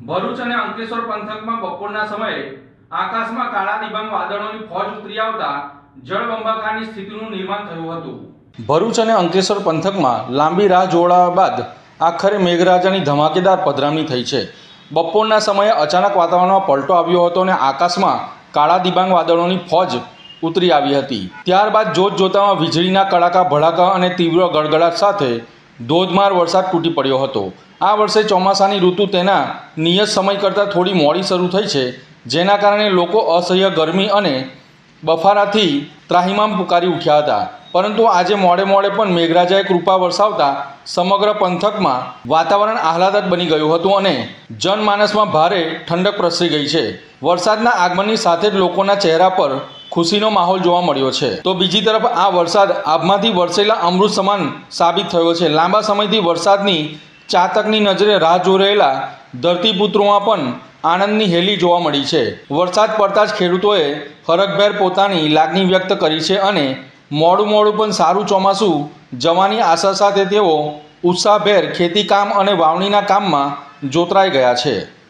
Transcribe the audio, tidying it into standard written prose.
ભરૂચ અને અંકલેશ્વર પંથકમાં બપોરના સમયે આકાશમાં કાળા ડિબાંગ વાદળોની ફોજ ઉતરી આવતા જળબંબાકારની સ્થિતિનું નિર્માણ થયું હતું। ભરૂચ અને અંકલેશ્વર પંથકમાં લાંબી રાહ જોડાવા બાદ આખરે મેઘરાજાની ધમાકેદાર પધરામણી થઈ છે। બપોરના સમયે અચાનક વાતાવરણમાં પલટો આવ્યો હતો અને આકાશમાં કાળા ડિબાંગ વાદળોની ફોજ ઉતરી આવી હતી। ત્યારબાદ જોતજોતામાં વીજળીના કડાકા ભડાકા અને તીવ્ર ગડગડાટ સાથે ધોધમાર વરસાદ તૂટી પડ્યો હતો। આ વર્ષે ચોમાસાની ઋતુ તેના નિયત સમય કરતાં થોડી મોડી શરૂ થઈ છે, જેના કારણે લોકો અસહ્ય ગરમી અને બફારાથી ત્રાહિમામ પુકારી ઉઠ્યા હતા। પરંતુ આજે મોડે પણ મેઘરાજાએ કૃપા વરસાવતા સમગ્ર પંથકમાં વાતાવરણ આહલાદક બની ગયું હતું અને જનમાનસમાં ભારે ઠંડક પ્રસરી ગઈ છે। વરસાદના આગમનની સાથે જ લોકોના ચહેરા પર ખુશીનો માહોલ જોવા મળ્યો છે, તો બીજી તરફ આ વરસાદ આભમાંથી વરસેલા અમૃત સમાન સાબિત થયો છે। લાંબા સમયથી વરસાદની ચાતકની નજરે રાહ જોઈ રહેલા ધરતીપુત્રોમાં પણ આનંદની હેલી જોવા મળી છે। વરસાદ પડતા જ ખેડૂતોએ હરખભેર પોતાની લાગણી વ્યક્ત કરી છે અને મોડું પણ સારું ચોમાસું જવાની આશા સાથે તેઓ ઉત્સાહભેર ખેતીકામ અને વાવણીના કામમાં જોતરાઈ ગયા છે।